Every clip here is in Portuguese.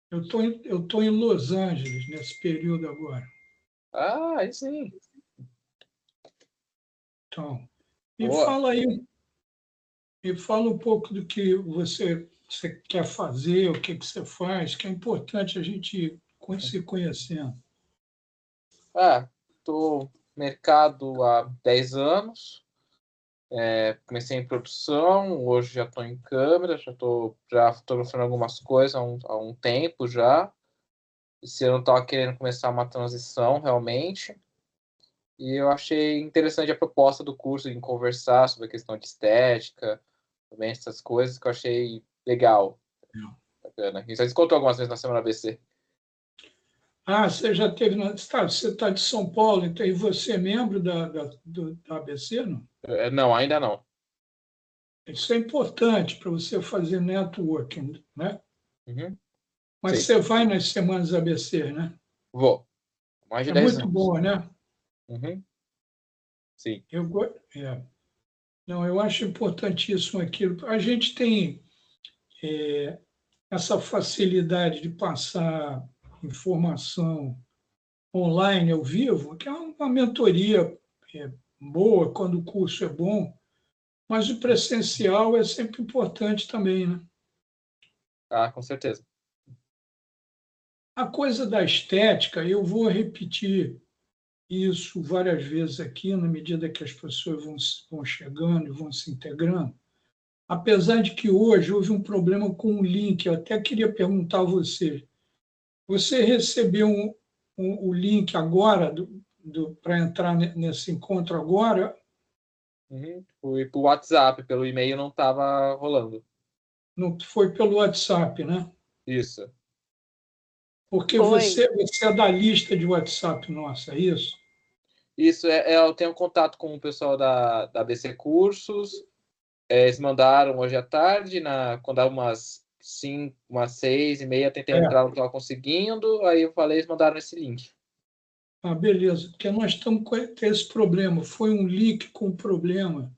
Eu tô em Los Angeles nesse período agora. Ah, aí sim. Então, me Boa. fala aí, me fala um pouco do que você quer fazer, o que você faz, que é importante a gente ir se conhecendo. Estou no mercado há 10 anos. Comecei em produção, hoje já estou em câmera, já estou fotografando algumas coisas há um tempo já. Esse ano estava querendo começar uma transição realmente. E eu achei interessante a proposta do curso em conversar sobre a questão de estética, também essas coisas que eu achei legal, bacana. E você contou algumas vezes na Semana ABC. Você já teve. Você está de São Paulo, então, e você é membro da ABC, não? Não, ainda não. Isso é importante para você fazer networking, né? Uhum. Mas Sim, você vai nas semanas ABC, né? vou. Mais de É 10 muito anos. boa, né? Uhum. Sim. É. Não, eu acho importantíssimo aquilo. A gente tem essa facilidade de passar informação online, ao vivo, que é uma mentoria boa quando o curso é bom, mas o presencial é sempre importante também, né? Com certeza. A coisa da estética, eu vou repetir isso várias vezes aqui, na medida que as pessoas vão chegando e vão se integrando. Apesar de que hoje houve um problema com o link, eu até queria perguntar a você: você recebeu o link agora para entrar nesse encontro agora? Uhum. Fui pro WhatsApp, pelo e-mail não estava rolando. Não foi pelo WhatsApp, né? Isso. Porque Oi. você é da lista de WhatsApp nossa, é isso? Isso, eu tenho contato com o pessoal da ABC Cursos. Eles mandaram hoje à tarde, quando dava umas 6:30, tentei É. entrar, não estava conseguindo. Aí eu falei, eles mandaram esse link. Beleza, porque nós estamos com esse problema. Foi um link com problema.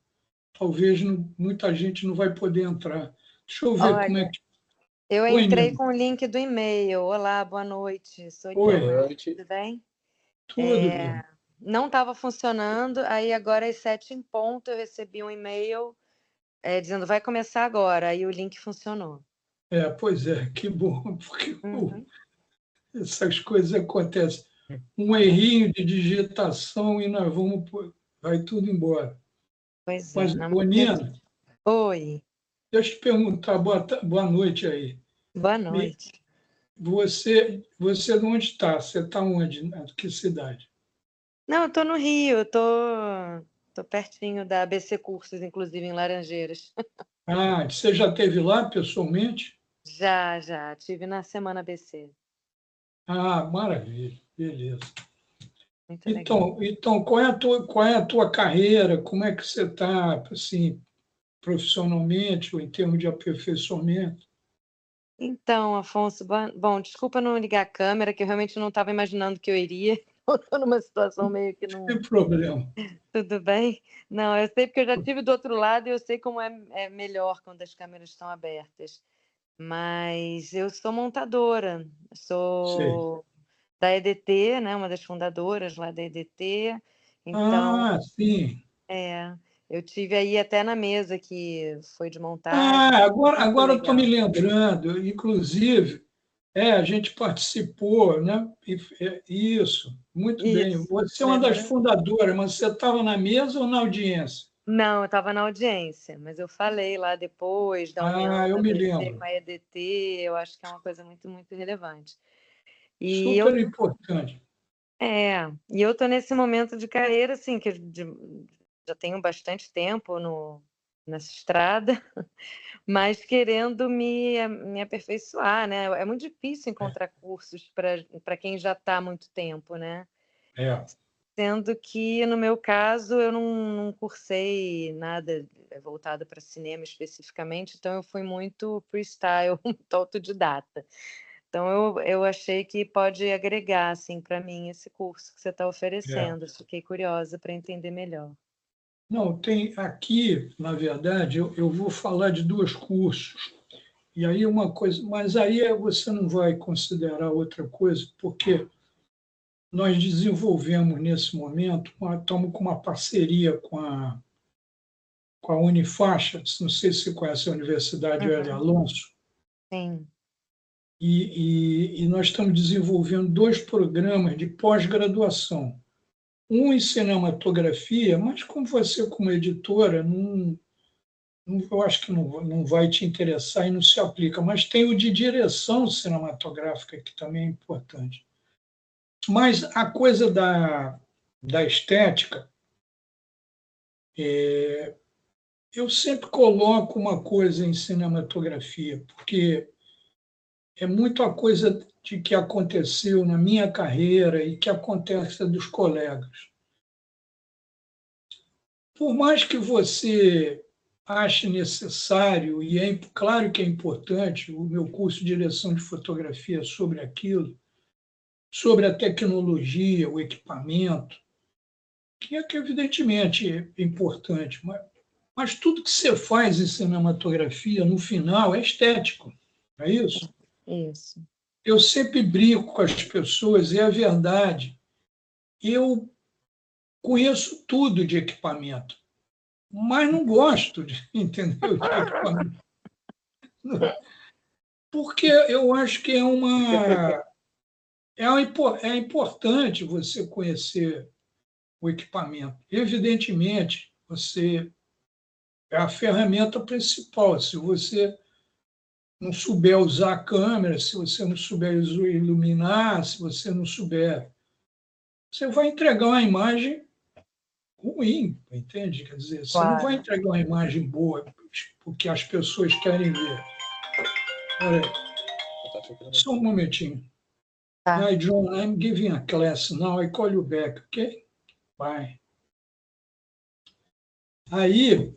Talvez muita gente não vai poder entrar. Deixa eu ver como é Olha, que. eu Oi, entrei Nino. com o link do e-mail. Olá, boa noite. Sou Oi, Nina. Boa noite. Tudo bem? tudo, Nino. Não estava funcionando. Aí agora às 7 em ponto eu recebi um e-mail dizendo vai começar agora. Aí o link funcionou. Pois é, que bom, porque Uhum. essas coisas acontecem. Um errinho de digitação e vai tudo embora. Pois é. Mas, Não, ô, Nina, Oi, deixa eu te perguntar, boa noite aí. boa Me- noite. Você onde está? Você está onde? Que cidade? Não, eu tô no Rio. Tô pertinho da ABC Cursos, inclusive em Laranjeiras. Você já esteve lá pessoalmente? Já. Tive na Semana ABC. Maravilha, beleza. Muito legal. Então, qual é a tua carreira? Como é que você está, assim, profissionalmente ou em termos de aperfeiçoamento? Então, Afonso, bom, desculpa não ligar a câmera, que eu realmente não estava imaginando que eu iria. Estou numa situação meio que não. Sem problema. Tudo bem? Não, eu sei porque eu já estive do outro lado e eu sei como é melhor quando as câmeras estão abertas. Mas eu sou montadora, Sei. sou da EDT, né, uma das fundadoras lá da EDT. Então, Sim. eu tive aí até na mesa que foi de montagem. Muito Agora eu estou me legal. lembrando, inclusive, a gente participou, né? Isso, muito bem. Isso, Você é uma das lembrando? fundadoras, mas você estava na mesa ou na audiência? Não, eu estava na audiência, mas eu falei lá depois da união Eu da me ABC lembro. com a EDT, eu acho que é uma coisa muito, muito relevante. E Super importante. e eu estou nesse momento de carreira, assim, que já tenho bastante tempo nessa estrada, mas querendo me aperfeiçoar, né? É muito difícil encontrar cursos para quem já está há muito tempo, né? É. Sendo que, no meu caso, eu não cursei nada voltado para cinema especificamente, então eu fui muito freestyle, muito autodidata. Então eu achei que pode agregar assim, para mim esse curso que você está É. oferecendo. Fiquei curiosa para entender melhor. Não, tem aqui, na verdade, eu vou falar de dois cursos. E aí uma coisa, mas aí você não vai considerar outra coisa, porque nós desenvolvemos nesse momento, estamos com uma parceria com a Unifaixa, não sei se você conhece a Universidade Hélio Alonso, Sim. e nós estamos desenvolvendo 2 programas de pós-graduação. Um em cinematografia, mas como você, como editora, eu acho que não vai te interessar e não se aplica, mas tem o de direção cinematográfica, que também é importante. Mas a coisa da estética, eu sempre coloco uma coisa em cinematografia, porque é muito a coisa de que aconteceu na minha carreira e que acontece dos colegas. Por mais que você ache necessário, e é claro que é importante, o meu curso de direção de fotografia é sobre aquilo, sobre a tecnologia, o equipamento, que evidentemente é importante, mas tudo que você faz em cinematografia, no final, é estético, não é isso? Isso. Eu sempre brinco com as pessoas, e é a verdade. Eu conheço tudo de equipamento, mas não gosto entendeu, de equipamento. Porque eu acho que é importante você conhecer o equipamento. Evidentemente, é a ferramenta principal. Se você não souber usar a câmera, se você não souber iluminar, se você não souber, você vai entregar uma imagem ruim, entende? Quer dizer, você não vai entregar uma imagem boa porque as pessoas querem ver. Olha, só um momentinho. Tá. Hi, John, I'm giving a class now. I call you back, okay? Bye. Aí,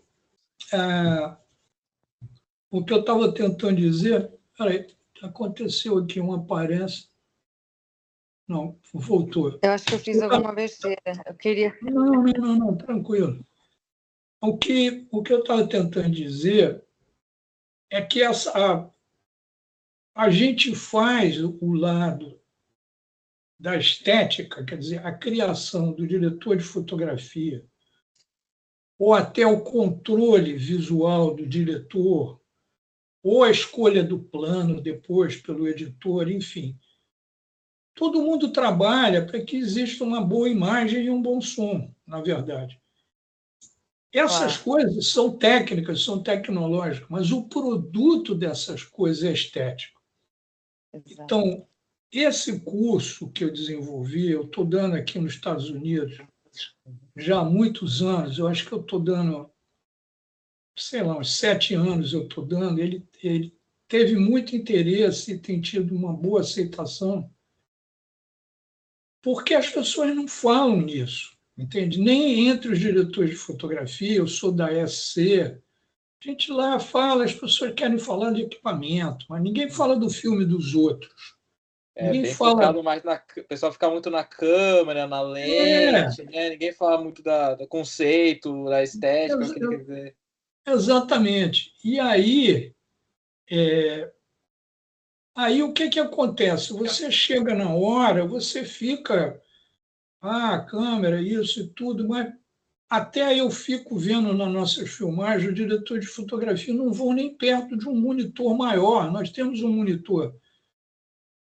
o que eu estava tentando dizer, peraí, aconteceu aqui uma aparência. Não, voltou. Eu acho que eu fiz alguma besteira. Eu queria. Não, tranquilo. O que eu estava tentando dizer é que a gente faz o lado da estética, quer dizer, a criação do diretor de fotografia, ou até o controle visual do diretor, ou a escolha do plano depois pelo editor, enfim. Todo mundo trabalha para que exista uma boa imagem e um bom som, na verdade. Essas coisas são técnicas, são tecnológicas, mas o produto dessas coisas é estético. Exato. Então, esse curso que eu desenvolvi, eu estou dando aqui nos Estados Unidos já há muitos anos, eu acho que eu estou dando, sei lá, uns 7 anos eu estou dando, ele teve muito interesse e tem tido uma boa aceitação, porque as pessoas não falam nisso, entende? Nem entre os diretores de fotografia, eu sou da SC, a gente lá fala, as pessoas querem falar de equipamento, mas ninguém fala do filme dos outros. Ninguém bem fala... focado mais o pessoal fica muito na câmera, na lente, né? Ninguém fala muito do conceito, da estética, o que ele quer dizer. Exatamente. E aí o que acontece? Você chega na hora, você fica, câmera, isso e tudo, mas até eu fico vendo nas nossas filmagens, o diretor de fotografia não vão nem perto de um monitor maior. Nós temos um monitor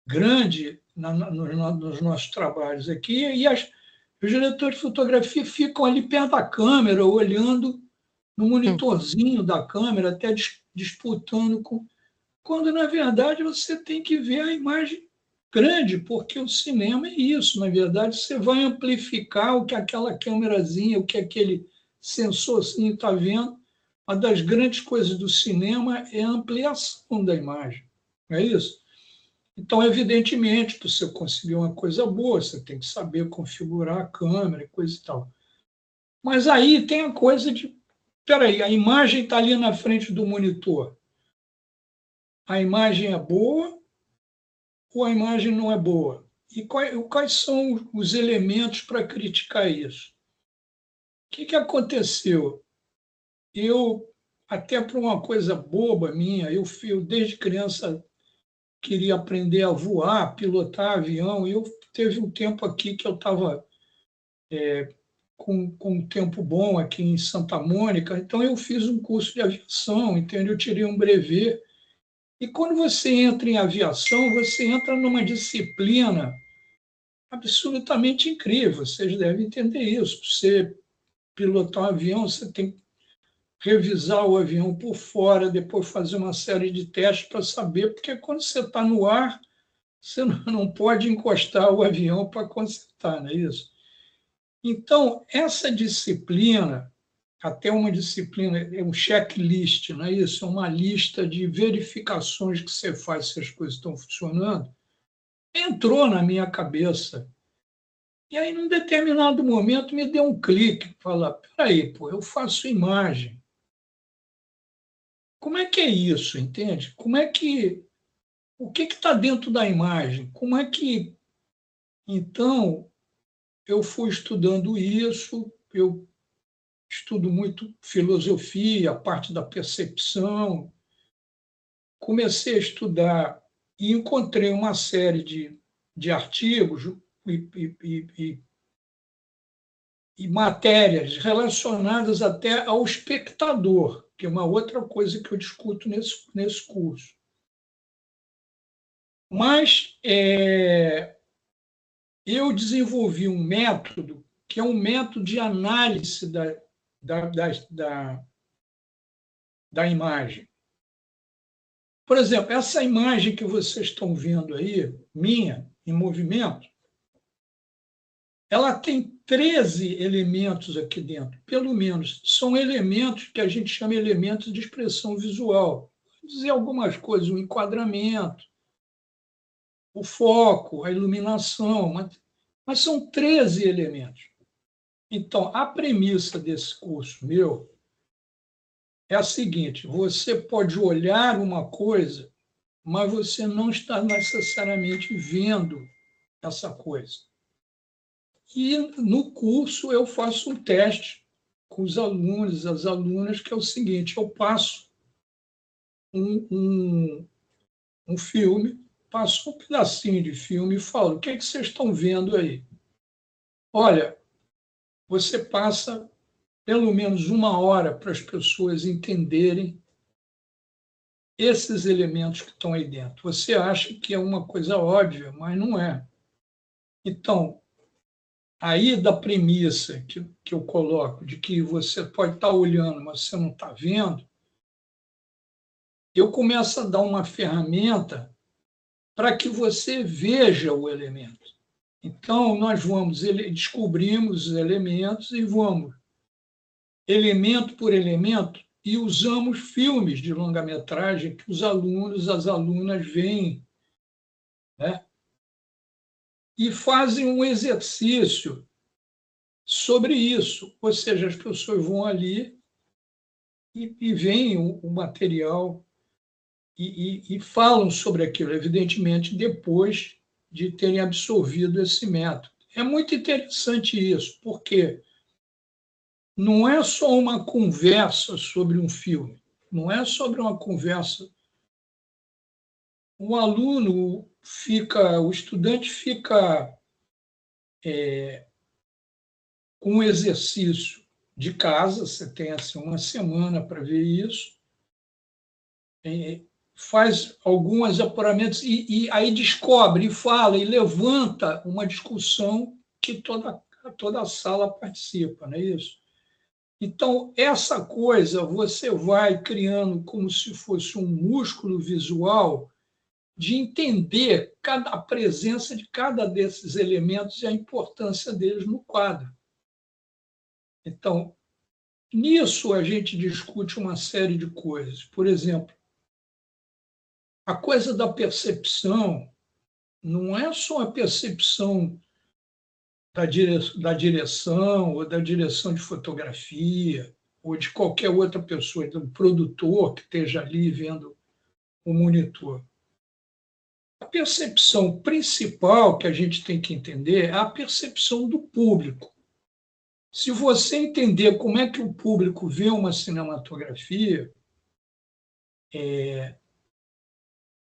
grande nos nossos trabalhos aqui, e os diretores de fotografia ficam ali perto da câmera, olhando no monitorzinho da câmera, até disputando com... Quando, na verdade, você tem que ver a imagem grande, porque o cinema é isso. Na verdade, você vai amplificar o que aquela câmerazinha, o que aquele sensorzinho está vendo. Uma das grandes coisas do cinema é a ampliação da imagem. Não é isso? Então, evidentemente, para você conseguir uma coisa boa, você tem que saber configurar a câmera e coisa e tal. Mas aí tem a coisa de... Espera aí, a imagem está ali na frente do monitor. A imagem é boa ou a imagem não é boa? E quais são os elementos para criticar isso? O que aconteceu? Eu até por uma coisa boba minha, eu desde criança queria aprender a voar, pilotar avião, e eu teve um tempo aqui que eu estava com um tempo bom aqui em Santa Mônica, então eu fiz um curso de aviação, entendeu? Eu tirei um brevet. E quando você entra em aviação, você entra numa disciplina absolutamente incrível. Vocês devem entender isso. Para você pilotar um avião, você tem que revisar o avião por fora, depois fazer uma série de testes para saber, porque quando você está no ar, você não pode encostar o avião para consertar, não é isso? Então, essa disciplina, até uma disciplina, é um checklist, não é isso? É uma lista de verificações que você faz se as coisas estão funcionando, entrou na minha cabeça. E aí, num determinado momento, me deu um clique, falar, peraí, pô, eu faço imagem. Como é que é isso, entende? O que está dentro da imagem? Como é que... Então, eu fui estudando isso, eu estudo muito filosofia, a parte da percepção, comecei a estudar e encontrei uma série de artigos e matérias relacionadas até ao espectador, que é uma outra coisa que eu discuto nesse curso. Mas eu desenvolvi um método que é um método de análise da imagem. Por exemplo, essa imagem que vocês estão vendo aí, minha, em movimento, ela tem 13 elementos aqui dentro, pelo menos. São elementos que a gente chama elementos de expressão visual. Vou dizer algumas coisas, o enquadramento, o foco, a iluminação, mas são 13 elementos. Então, a premissa desse curso meu é a seguinte: você pode olhar uma coisa, mas você não está necessariamente vendo essa coisa. E no curso eu faço um teste com os alunos, as alunas, que é o seguinte: eu passo um filme, passo um pedacinho de filme e falo, o que é que vocês estão vendo aí? Olha, você passa pelo menos 1 hora para as pessoas entenderem esses elementos que estão aí dentro. Você acha que é uma coisa óbvia, mas não é. Então, aí da premissa que eu coloco, de que você pode estar olhando, mas você não está vendo, eu começo a dar uma ferramenta para que você veja o elemento. Então, nós descobrimos os elementos e vamos, elemento por elemento, e usamos filmes de longa-metragem que os alunos, as alunas veem, né? E fazem um exercício sobre isso. Ou seja, as pessoas vão ali e veem o material e falam sobre aquilo, evidentemente, depois de terem absorvido esse método. É muito interessante isso, porque não é só uma conversa sobre um filme, não é sobre uma conversa. O estudante fica com um exercício de casa, você tem assim, 1 semana para ver isso, faz alguns apuramentos e aí descobre, e fala, e levanta uma discussão que toda a sala participa, não é isso? Então, essa coisa você vai criando como se fosse um músculo visual de entender a presença de cada desses elementos e a importância deles no quadro. Então, nisso a gente discute uma série de coisas. Por exemplo, a coisa da percepção não é só a percepção da direção ou da direção de fotografia ou de qualquer outra pessoa, do produtor que esteja ali vendo o monitor. A percepção principal que a gente tem que entender é a percepção do público. Se você entender como é que o público vê uma cinematografia,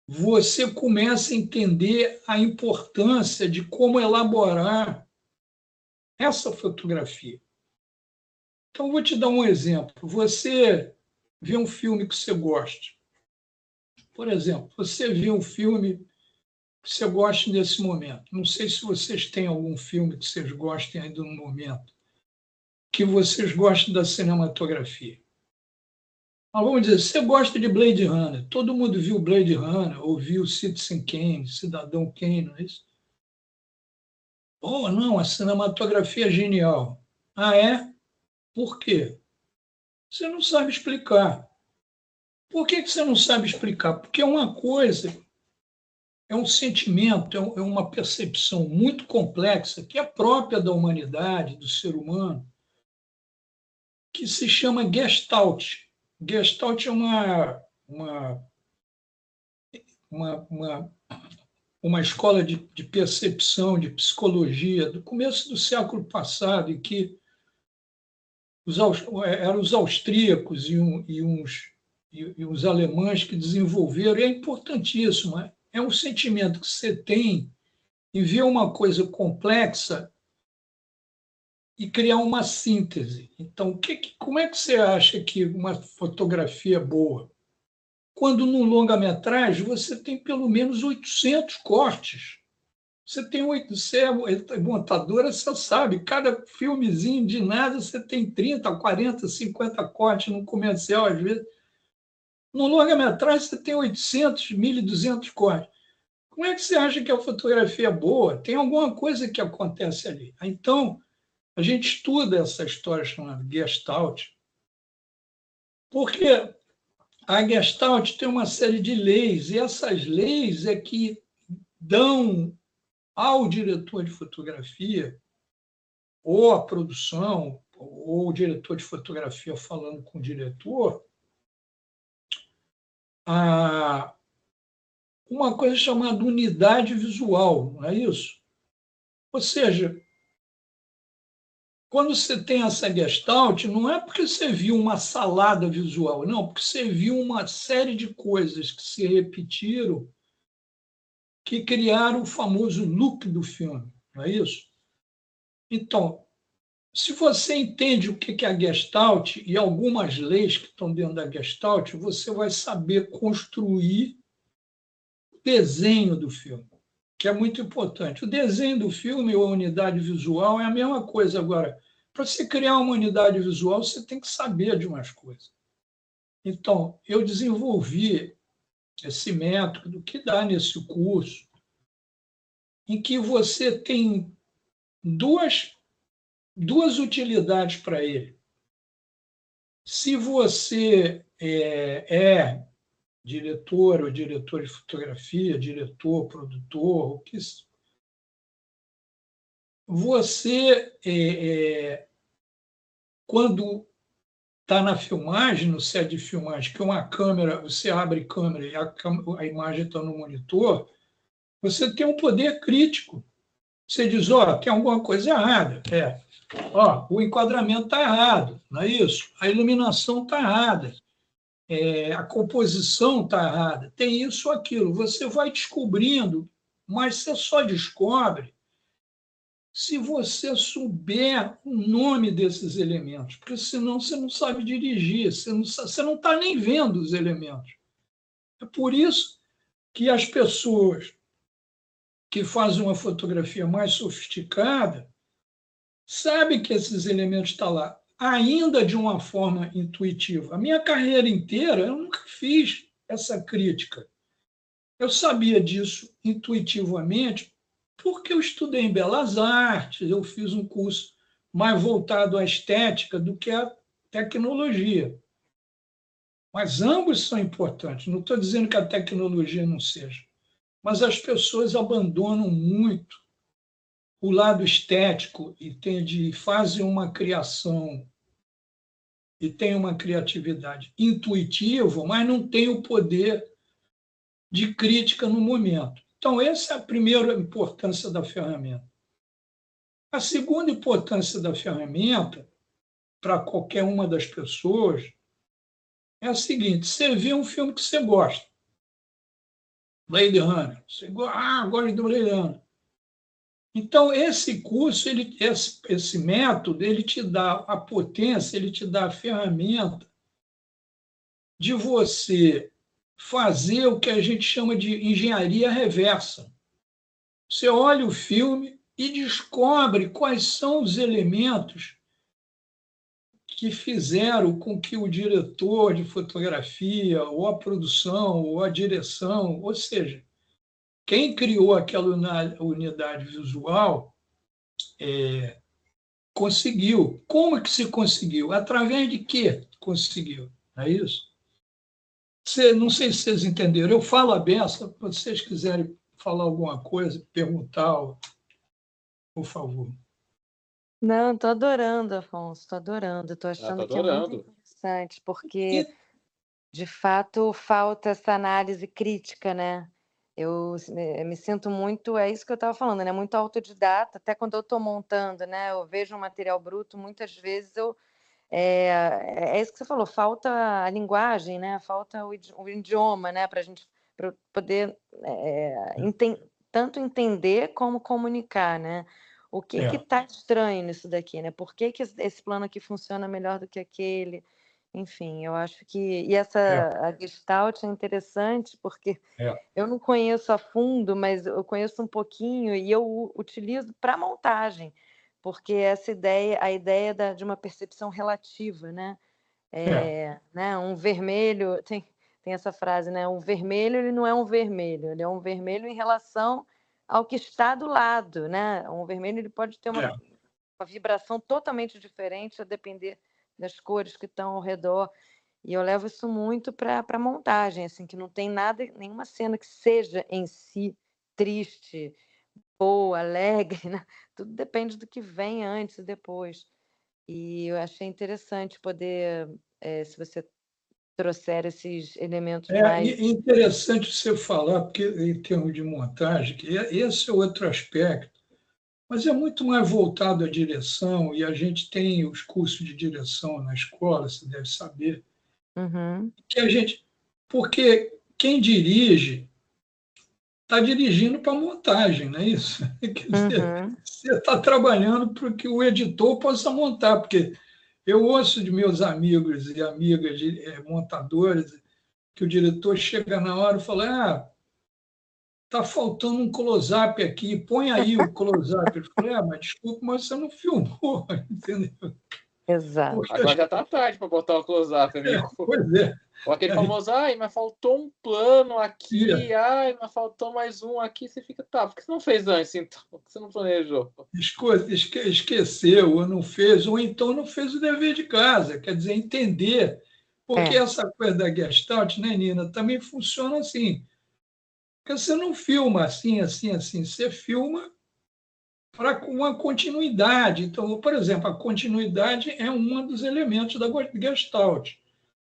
você começa a entender a importância de como elaborar essa fotografia. Então, vou te dar um exemplo. Você vê um filme que você gosta. Por exemplo, você vê um filme que você gosta nesse momento. Não sei se vocês têm algum filme que vocês gostem ainda no momento, que vocês gostem da cinematografia. Mas vamos dizer, você gosta de Blade Runner. Todo mundo viu Blade Runner, ou viu Citizen Kane, Cidadão Kane, não é isso? Oh, não, a cinematografia é genial. Ah, é? Por quê? Você não sabe explicar. Por que você não sabe explicar? Porque é uma coisa, é um sentimento, é uma percepção muito complexa, que é própria da humanidade, do ser humano, que se chama Gestalt. Gestalt é uma escola de percepção, de psicologia, do começo do século passado, em que eram os austríacos e os alemães que desenvolveram, e é importantíssimo, é um sentimento que você tem em ver uma coisa complexa e criar uma síntese. Então, como é que você acha que uma fotografia é boa? Quando no longa-metragem você tem pelo menos 800 cortes. Você é montadora, você sabe, cada filmezinho de nada você tem 30, 40, 50 cortes no comercial, às vezes. No longa-metragem você tem 800, 1.200 cortes. Como é que você acha que a fotografia é boa? Tem alguma coisa que acontece ali. Então, a gente estuda essa história chamada Gestalt, porque a Gestalt tem uma série de leis, e essas leis é que dão ao diretor de fotografia, ou a produção, ou o diretor de fotografia falando com o diretor, uma coisa chamada unidade visual, não é isso? Ou seja, quando você tem essa gestalt, não é porque você viu uma salada visual, não, porque você viu uma série de coisas que se repetiram que criaram o famoso look do filme, não é isso? Então, se você entende o que é a Gestalt e algumas leis que estão dentro da Gestalt, você vai saber construir o desenho do filme, que é muito importante. O desenho do filme ou a unidade visual é a mesma coisa. Agora, para você criar uma unidade visual, você tem que saber de umas coisas. Então, eu desenvolvi esse método que dá nesse curso, em que você tem duas utilidades para ele. Se você é diretor ou diretor de fotografia, diretor, produtor, o que você, quando está na filmagem, no set de filmagem, que uma câmera, você abre câmera e a imagem está no monitor, você tem um poder crítico. Você diz, tem alguma coisa errada. O enquadramento está errado, não é isso? A iluminação está errada. A composição está errada. Tem isso ou aquilo. Você vai descobrindo, mas você só descobre se você souber o nome desses elementos, porque senão você não sabe dirigir, você não está nem vendo os elementos. É por isso que as pessoas que fazem uma fotografia mais sofisticada sabem que esses elementos estão lá, ainda de uma forma intuitiva. A minha carreira inteira, eu nunca fiz essa crítica. Eu sabia disso intuitivamente porque eu estudei em Belas Artes, eu fiz um curso mais voltado à estética do que à tecnologia. Mas ambos são importantes. Não estou dizendo que a tecnologia não seja. Mas as pessoas abandonam muito o lado estético e fazem uma criação e têm uma criatividade intuitiva, mas não têm o poder de crítica no momento. Então, essa é a primeira importância da ferramenta. A segunda importância da ferramenta, para qualquer uma das pessoas, é a seguinte: você vê um filme que você gosta, Blade Runner, gosto do Blade Runner. Então, esse curso, esse método, ele te dá a potência, ele te dá a ferramenta de você fazer o que a gente chama de engenharia reversa. Você olha o filme e descobre quais são os elementos que fizeram com que o diretor de fotografia, ou a produção, ou a direção, ou seja, quem criou aquela unidade visual, conseguiu. Como que se conseguiu? Através de quê conseguiu? Não é isso? Não sei se vocês entenderam. Eu falo a beça, se vocês quiserem falar alguma coisa, perguntar, por favor. Não, estou adorando, Afonso, estou adorando. Estou Tô achando que é muito adorando. interessante, porque, E, de fato, falta essa análise crítica, né? Eu me sinto muito, é isso que eu estava falando, né? Muito autodidata, até quando eu estou montando, né? Eu vejo um material bruto, muitas vezes é isso que você falou, falta a linguagem, né? Falta o idioma, né? Para a gente poder tanto entender como comunicar, né? O que está estranho nisso daqui, né? Por que esse plano aqui funciona melhor do que aquele? Enfim, eu acho que... E a Gestalt é interessante porque eu não conheço a fundo, mas eu conheço um pouquinho e eu utilizo para montagem, porque a ideia de uma percepção relativa, né? Né? Um vermelho, tem essa frase, né? Um vermelho, ele não é um vermelho, ele é um vermelho em relação ao que está do lado, né? Um vermelho, ele pode ter uma vibração totalmente diferente a depender das cores que estão ao redor. E eu levo isso muito para a montagem, assim, que não tem nada, nenhuma cena que seja em si triste, boa, alegre, né? Tudo depende do que vem antes e depois. E eu achei interessante poder, se você trouxer esses elementos mais... É interessante você falar, porque em termos de montagem, que esse é outro aspecto, mas é muito mais voltado à direção, e a gente tem os cursos de direção na escola, você deve saber, Uhum, que a gente. Porque quem dirige está dirigindo para montagem, não é isso? Quer dizer, uhum. você está trabalhando para que o editor possa montar, porque eu ouço de meus amigos e amigas montadores que o diretor chega na hora e fala: tá faltando um close-up aqui, põe aí o close-up. Eu falei: mas desculpa, mas você não filmou, entendeu? Exato. Porque Agora já tá tarde para botar o close-up, amigo. pois é. Ou aquele famoso, mas faltou um plano aqui, É. mas faltou mais um aqui. Você fica, tá, por que você não fez antes, então? Por que você não planejou? Esqueceu, ou não fez, ou então não fez o dever de casa, quer dizer, entender. Porque essa coisa da Gestalt, né, Nina, também funciona assim. Porque você não filma assim, assim, assim, você filma para uma continuidade. Então, por exemplo, a continuidade é um dos elementos da Gestalt.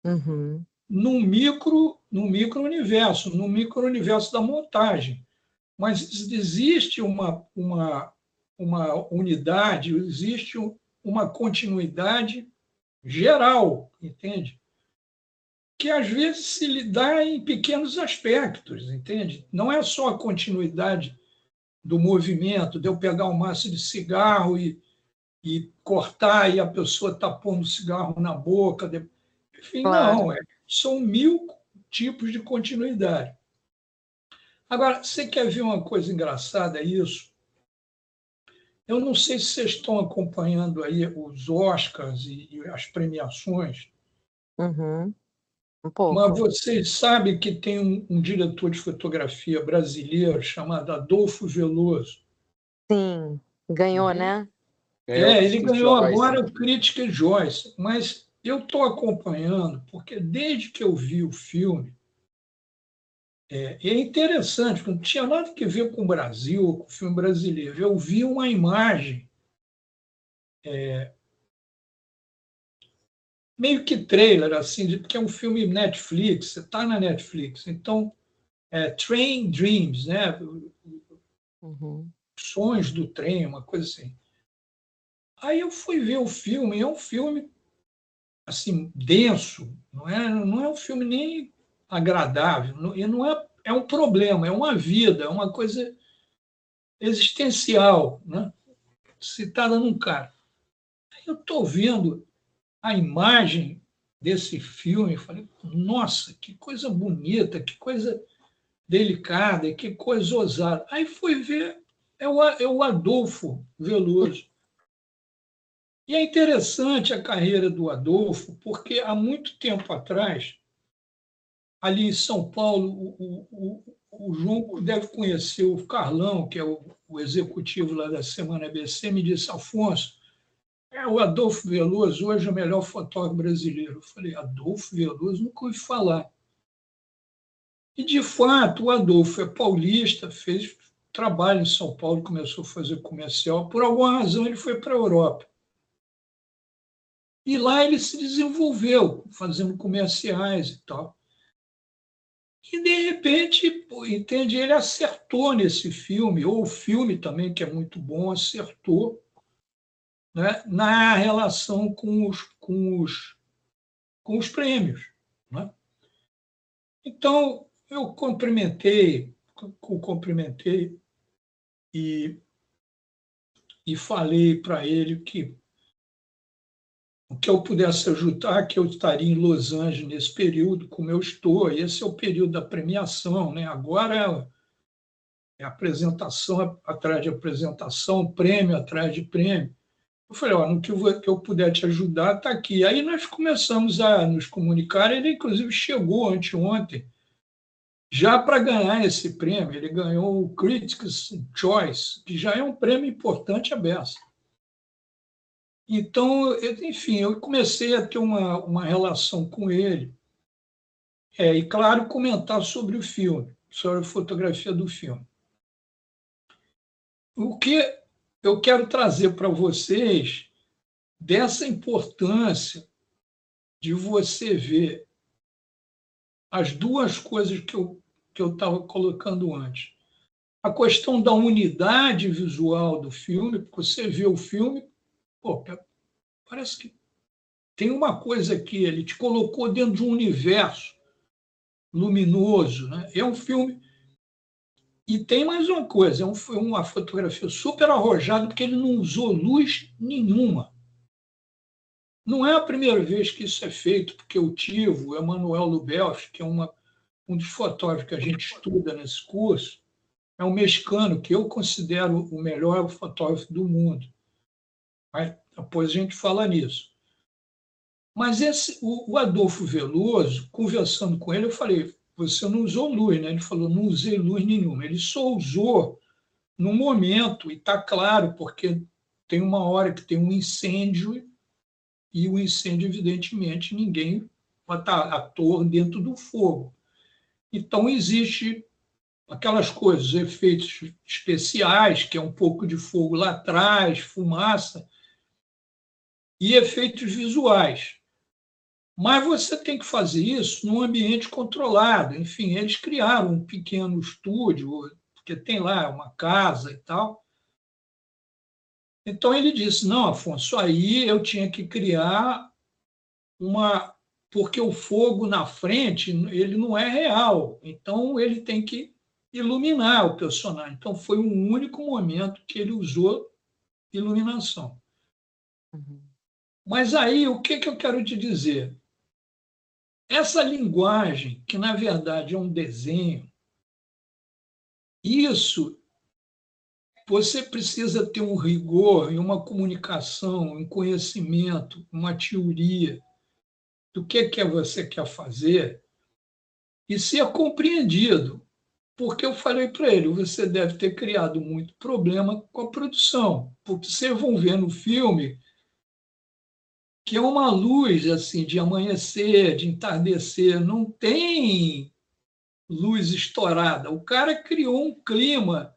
Uhum. No micro-universo da montagem. Mas existe uma unidade, existe uma continuidade geral, entende? Que às vezes se dá em pequenos aspectos, entende? Não é só a continuidade do movimento, de eu pegar um maço de cigarro e cortar e a pessoa está pondo o cigarro na boca. Enfim, Claro. não. São 1000 tipos de continuidade. Agora, você quer ver uma coisa engraçada? É isso. Eu não sei se vocês estão acompanhando aí os Oscars e as premiações, Uhum. Um mas pouco. vocês sabem que tem um diretor de fotografia brasileiro chamado Adolfo Veloso. Sim. Ganhou, Uhum. né? Ganhou Ele Critics' ganhou Choice. agora o Critics' Choice, mas eu estou acompanhando, porque desde que eu vi o filme, e é interessante, porque não tinha nada que ver com o Brasil, com o filme brasileiro. Eu vi uma imagem, meio que trailer, assim, porque é um filme Netflix, você está na Netflix, então, Train Dreams, né? Uhum. Sonhos do trem, uma coisa assim. Aí eu fui ver o filme, é um filme assim, denso, não é um filme nem agradável, e não é um problema, é uma vida, é uma coisa existencial, né? Citada num cara. Eu estou vendo a imagem desse filme e falei, nossa, que coisa bonita, que coisa delicada, que coisa ousada. Aí fui ver, é o Adolfo Veloso. E é interessante a carreira do Adolfo, porque há muito tempo atrás, ali em São Paulo, o João deve conhecer o Carlão, que é o executivo lá da Semana ABC, me disse, Afonso, o Adolfo Veloso hoje é o melhor fotógrafo brasileiro. Eu falei, Adolfo Veloso? Nunca ouvi falar. E, de fato, o Adolfo é paulista, fez trabalho em São Paulo, começou a fazer comercial. Por alguma razão, ele foi para a Europa. E lá ele se desenvolveu, fazendo comerciais e tal. E, de repente, entende, ele acertou nesse filme, ou o filme também, que é muito bom, acertou, né, na relação com os prêmios. Né? Então, eu cumprimentei e falei para ele que o que eu pudesse ajudar, que eu estaria em Los Angeles nesse período, como eu estou. Esse é o período da premiação, né? Agora é apresentação atrás de apresentação, prêmio atrás de prêmio. Eu falei, no que eu puder te ajudar, está aqui. Aí nós começamos a nos comunicar. Ele, inclusive, chegou anteontem já para ganhar esse prêmio. Ele ganhou o Critics' Choice, que já é um prêmio importante à beça. Então, enfim, eu comecei a ter uma relação com ele. E, claro, comentar sobre o filme, sobre a fotografia do filme. O que eu quero trazer para vocês dessa importância de você ver as duas coisas que eu estava colocando antes. A questão da unidade visual do filme, porque você vê o filme, parece que tem uma coisa aqui, ele te colocou dentro de um universo luminoso. Né? É um filme. E tem mais uma coisa, foi uma fotografia super arrojada, porque ele não usou luz nenhuma. Não é a primeira vez que isso é feito, porque o Tivo, o Emanuel Lubelski, que é um dos fotógrafos que a gente estuda nesse curso, é um mexicano que eu considero o melhor fotógrafo do mundo. Aí, depois a gente fala nisso. Mas o Adolfo Veloso, conversando com ele, eu falei, você não usou luz, né? Ele falou, não usei luz nenhuma. Ele só usou no momento, e está claro, porque tem uma hora que tem um incêndio, e o incêndio, evidentemente, ninguém vai estar ator dentro do fogo. Então, existe aquelas coisas, efeitos especiais, que é um pouco de fogo lá atrás, fumaça, e efeitos visuais. Mas você tem que fazer isso num ambiente controlado. Enfim, eles criaram um pequeno estúdio, porque tem lá uma casa e tal. Então ele disse, não, Afonso, aí eu tinha que criar uma... Porque o fogo na frente, ele não é real. Então ele tem que iluminar o personagem. Então foi um único momento que ele usou iluminação. Uhum. Mas aí, o que eu quero te dizer? Essa linguagem, que na verdade é um desenho, isso você precisa ter um rigor e uma comunicação, um conhecimento, uma teoria do que você quer fazer e ser compreendido. Porque eu falei para ele, você deve ter criado muito problema com a produção, porque vocês vão ver no filme que é uma luz assim de amanhecer, de entardecer, não tem luz estourada. O cara criou um clima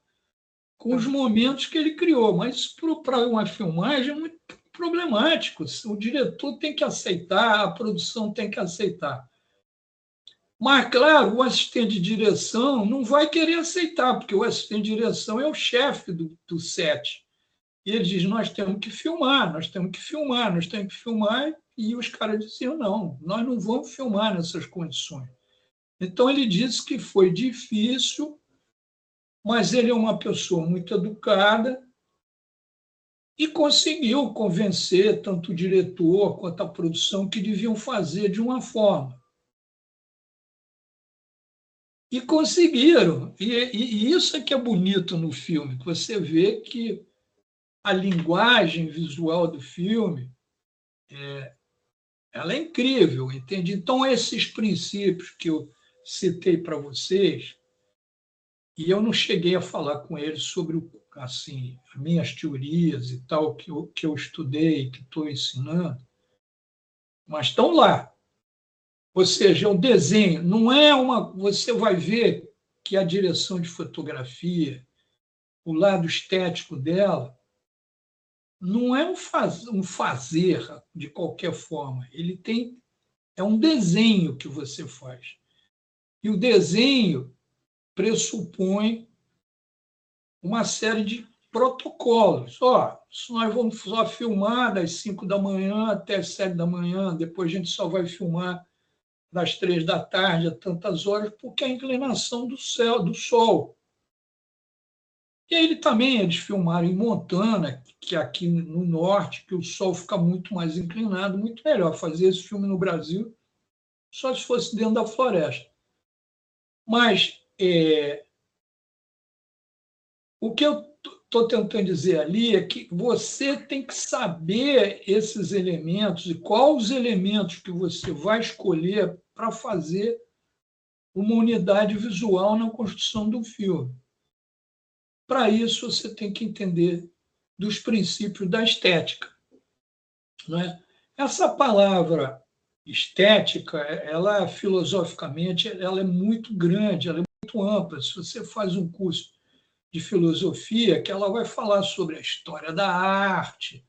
com os momentos que ele criou, mas para uma filmagem é muito problemático. O diretor tem que aceitar, a produção tem que aceitar. Mas, claro, o assistente de direção não vai querer aceitar, porque o assistente de direção é o chefe do set. E ele diz, nós temos que filmar, nós temos que filmar, nós temos que filmar. e os caras diziam, não, nós não vamos filmar nessas condições. Então, ele disse que foi difícil, mas ele é uma pessoa muito educada e conseguiu convencer tanto o diretor quanto a produção que deviam fazer de uma forma. E conseguiram. E isso é que é bonito no filme, que você vê que a linguagem visual do filme ela é incrível, entende? Então, esses princípios que eu citei para vocês, e eu não cheguei a falar com eles sobre assim, as minhas teorias e tal, que eu estudei, que estou ensinando, mas estão lá. Ou seja, o desenho não é uma. Você vai ver que a direção de fotografia, o lado estético dela, não é um fazer de qualquer forma. Ele tem. É um desenho que você faz. E o desenho pressupõe uma série de protocolos. Se nós vamos só filmar das 5 da manhã até as 7 da manhã, depois a gente só vai filmar das 3 da tarde a tantas horas, porque é a inclinação do céu, do sol. E aí eles filmaram em Montana, que é aqui no norte, que o sol fica muito mais inclinado, muito melhor fazer esse filme no Brasil, só se fosse dentro da floresta. Mas o que eu estou tentando dizer ali é que você tem que saber esses elementos e quais os elementos que você vai escolher para fazer uma unidade visual na construção do filme. Para isso, você tem que entender dos princípios da estética. Não é? Essa palavra estética, ela filosoficamente, ela é muito grande, ela é muito ampla. Se você faz um curso de filosofia, que ela vai falar sobre a história da arte,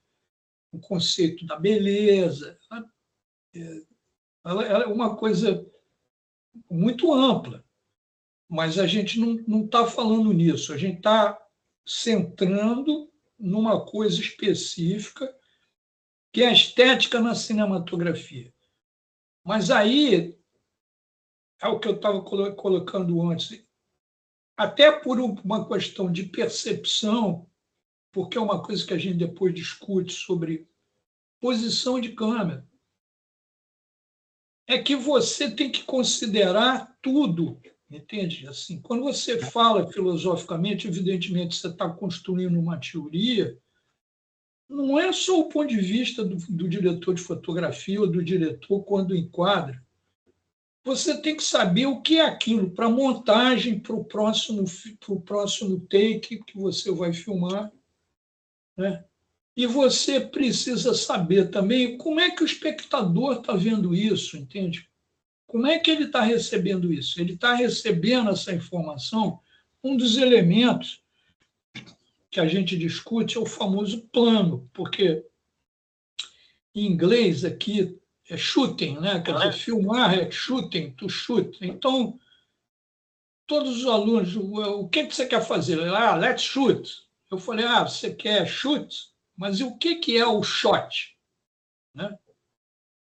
o conceito da beleza, ela é uma coisa muito ampla. Mas a gente não está falando nisso, a gente está centrando numa coisa específica, que é a estética na cinematografia. Mas aí é o que eu estava colocando antes, até por uma questão de percepção, porque é uma coisa que a gente depois discute sobre posição de câmera, é que você tem que considerar tudo. Entende? Assim, quando você fala filosoficamente, evidentemente você está construindo uma teoria, não é só o ponto de vista do diretor de fotografia ou do diretor quando enquadra. Você tem que saber o que é aquilo para montagem, para o próximo take que você vai filmar, né? E você precisa saber também como é que o espectador está vendo isso, entende? Como é que ele está recebendo isso? Ele está recebendo essa informação. Um dos elementos que a gente discute é o famoso plano, porque em inglês aqui é shooting, né? Quer dizer, filmar é shooting, to shoot. Então, todos os alunos, o que você quer fazer? Let's shoot. Eu falei, você quer shoot? Mas e o que é o shot? Né?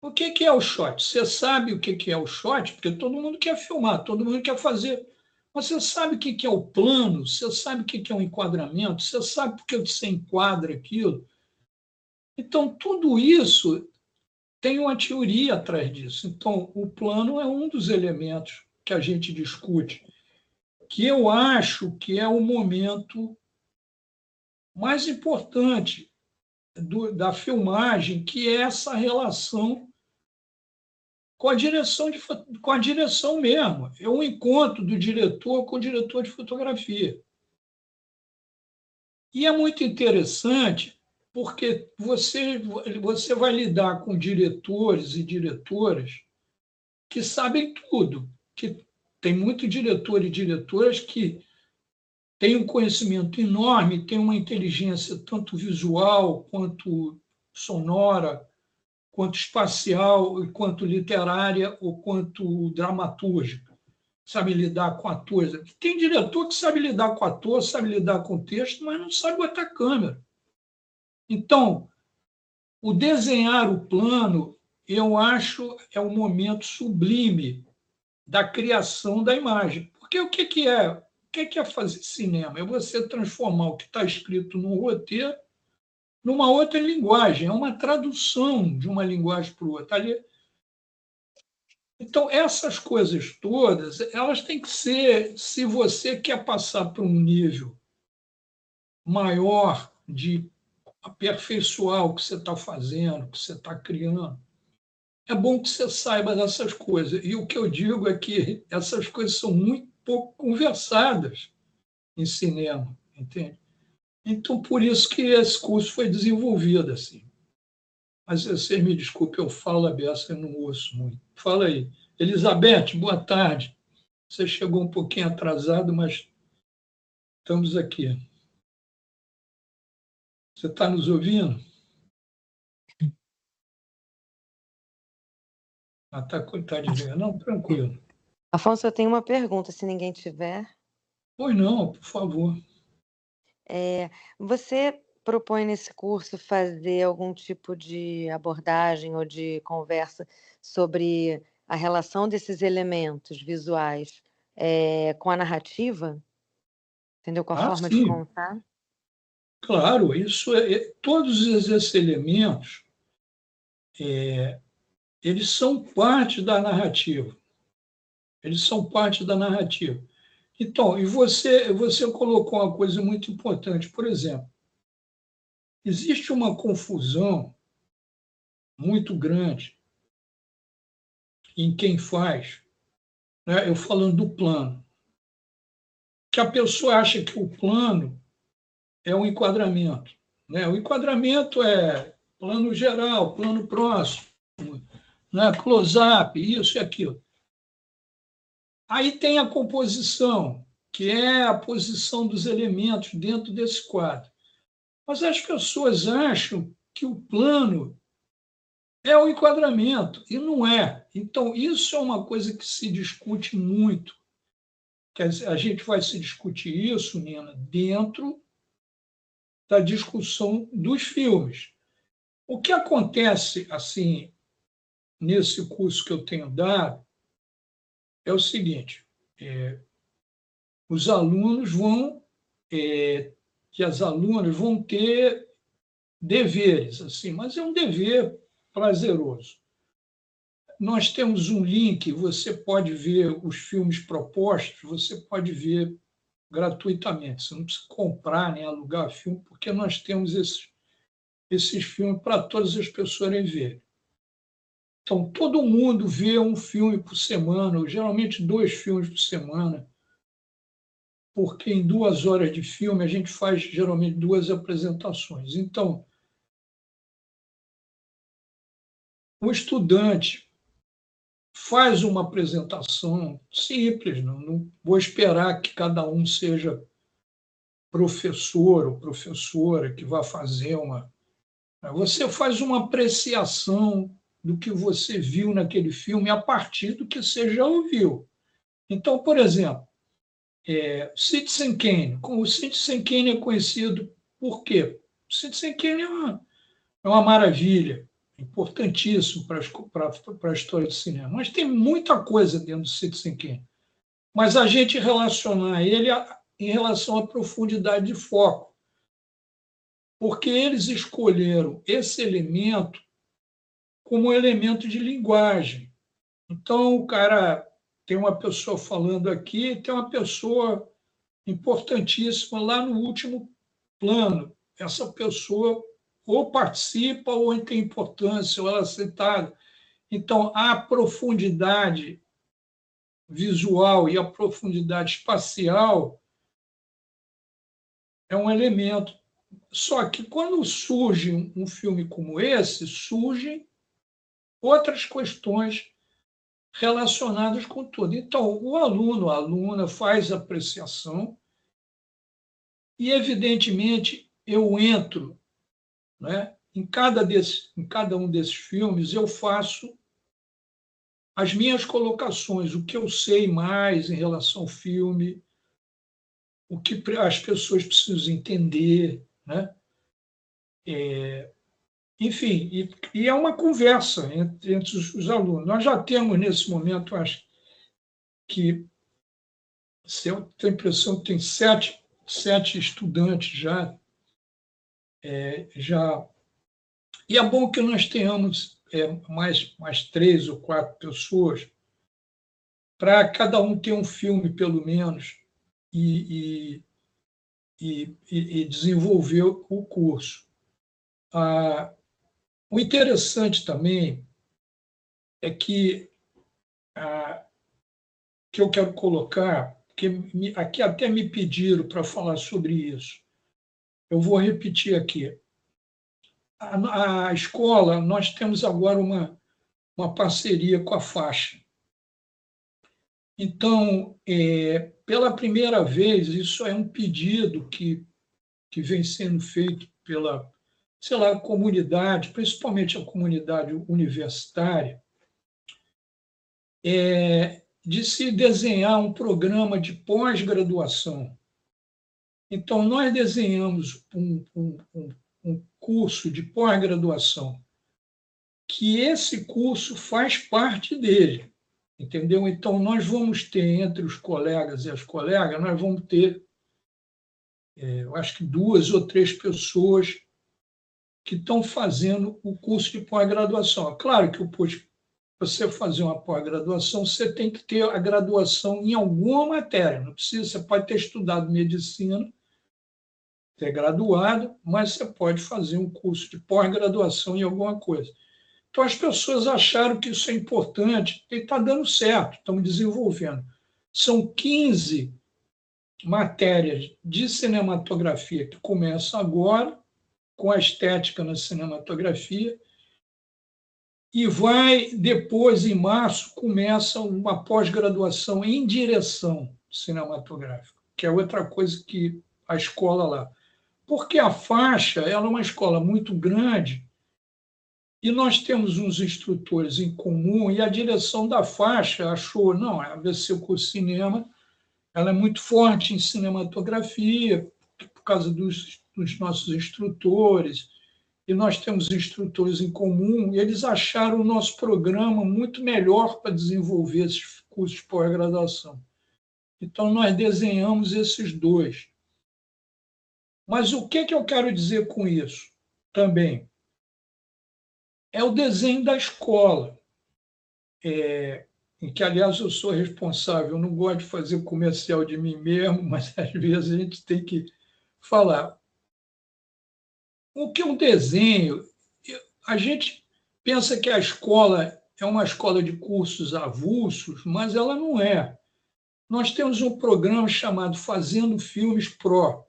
O que é o shot? Você sabe o que é o shot? Porque todo mundo quer filmar, todo mundo quer fazer. Mas você sabe o que é o plano? Você sabe o que é o enquadramento? Você sabe por que você enquadra aquilo? Então, tudo isso tem uma teoria atrás disso. Então, o plano é um dos elementos que a gente discute, que eu acho que é o momento mais importante da filmagem, que é essa relação com a direção mesmo. É um encontro do diretor com o diretor de fotografia. E é muito interessante porque você vai lidar com diretores e diretoras que sabem tudo, que tem muito diretor e diretoras que têm um conhecimento enorme, têm uma inteligência tanto visual quanto sonora, quanto espacial, quanto literária ou quanto dramatúrgica. Sabe lidar com atores. Tem diretor que sabe lidar com ator, sabe lidar com texto, mas não sabe botar câmera. Então, o desenhar o plano eu acho é um momento sublime da criação da imagem. Porque o que é? O que é fazer cinema? É você transformar o que está escrito no roteiro numa outra linguagem. É uma tradução de uma linguagem para outra. Então, essas coisas todas, elas têm que ser, se você quer passar para um nível maior de aperfeiçoar o que você está fazendo, o que você está criando, é bom que você saiba dessas coisas. E o que eu digo é que essas coisas são muito pouco conversadas em cinema, entende? Então, por isso que esse curso foi desenvolvido assim. Mas vocês me desculpem, eu falo a beça, eu não ouço muito. Fala aí. Elizabeth, boa tarde. Você chegou um pouquinho atrasado, mas estamos aqui. Você está nos ouvindo? Ah, tá de ver. Não, tranquilo. Afonso, eu tenho uma pergunta, se ninguém tiver. Pois não, por favor. Você propõe nesse curso fazer algum tipo de abordagem ou de conversa sobre a relação desses elementos visuais com a narrativa? Entendeu? Com a forma de Sim, contar? claro, todos esses elementos, eles são parte da narrativa. Eles são parte da narrativa. Então, e você colocou uma coisa muito importante. Por exemplo, existe uma confusão muito grande em quem faz, né? Eu falando do plano, que a pessoa acha que o plano é um enquadramento, né? O enquadramento é plano geral, plano próximo, né? Close-up, isso e aquilo. Aí tem a composição, que é a posição dos elementos dentro desse quadro. Mas as pessoas acham que o plano é o enquadramento, e não é. Então, isso é uma coisa que se discute muito. Quer dizer, a gente vai se discutir isso, Nina, dentro da discussão dos filmes. O que acontece, assim, nesse curso que eu tenho dado, é o seguinte: os alunos vão, que as alunas vão ter deveres, assim, mas é um dever prazeroso. Nós temos um link, você pode ver os filmes propostos, você pode ver gratuitamente. Você não precisa comprar nem alugar filme, porque nós temos esses filmes para todas as pessoas verem. Então, todo mundo vê um filme por semana, ou geralmente 2 filmes por semana, porque em 2 horas de filme a gente faz geralmente 2 apresentações. Então, o estudante faz uma apresentação simples, não vou esperar que cada um seja professor ou professora que vá fazer uma. Você faz uma apreciação do que você viu naquele filme a partir do que você já ouviu. Então, por exemplo, Citizen Kane. O Citizen Kane é conhecido por quê? O Citizen Kane é uma maravilha, importantíssimo para a história do cinema. Mas tem muita coisa dentro do Citizen Kane. Mas a gente relacionar ele em relação à profundidade de foco, porque eles escolheram esse elemento como elemento de linguagem. Então, o cara tem uma pessoa falando aqui, tem uma pessoa importantíssima lá no último plano. Essa pessoa ou participa ou tem importância, ou ela é citada. Então, a profundidade visual e a profundidade espacial é um elemento. Só que quando surge um filme como esse, surgem outras questões relacionadas com tudo. Então, o aluno, a aluna faz apreciação e, evidentemente, eu entro, né, em cada um desses filmes, eu faço as minhas colocações, o que eu sei mais em relação ao filme, o que as pessoas precisam entender, né? enfim, e é uma conversa entre os alunos. Nós já temos, nesse momento, acho que, se eu tenho a impressão que tem sete estudantes já. E é bom que nós tenhamos mais 3 ou 4 pessoas, para cada um ter um filme, pelo menos, e desenvolver o curso. O interessante também é que eu quero colocar, que aqui até me pediram para falar sobre isso. Eu vou repetir aqui. A escola, nós temos agora uma parceria com a Faixa. Então, pela primeira vez, isso é um pedido que vem sendo feito pela, sei lá, comunidade, principalmente a comunidade universitária, de se desenhar um programa de pós-graduação. Então, nós desenhamos um curso de pós-graduação, que esse curso faz parte dele, entendeu? Então, nós vamos ter, entre os colegas e as colegas, nós vamos ter, eu acho que 2 ou 3 pessoas que estão fazendo o curso de pós-graduação. É claro que você fazer uma pós-graduação, você tem que ter a graduação em alguma matéria. Não precisa, você pode ter estudado medicina, ter graduado, mas você pode fazer um curso de pós-graduação em alguma coisa. Então, as pessoas acharam que isso é importante e está dando certo, estamos desenvolvendo. São 15 matérias de cinematografia que começam agora, com a estética na cinematografia, e vai, depois, em março, começa uma pós-graduação em direção cinematográfica, que é outra coisa que a escola lá. Porque a Faixa ela é uma escola muito grande e nós temos uns instrutores em comum e a direção da Faixa achou, não, a ABC Curso de Cinema ela é muito forte em cinematografia por causa dos nossos instrutores e nós temos instrutores em comum e eles acharam o nosso programa muito melhor para desenvolver esses cursos de pós-graduação. Então, nós desenhamos esses 2. Mas o que eu quero dizer com isso também? É o desenho da escola, em que, aliás, eu sou responsável. Eu não gosto de fazer comercial de mim mesmo, mas às vezes a gente tem que falar. O que é um desenho? A gente pensa que a escola é uma escola de cursos avulsos, mas ela não é. Nós temos um programa chamado Fazendo Filmes Pro,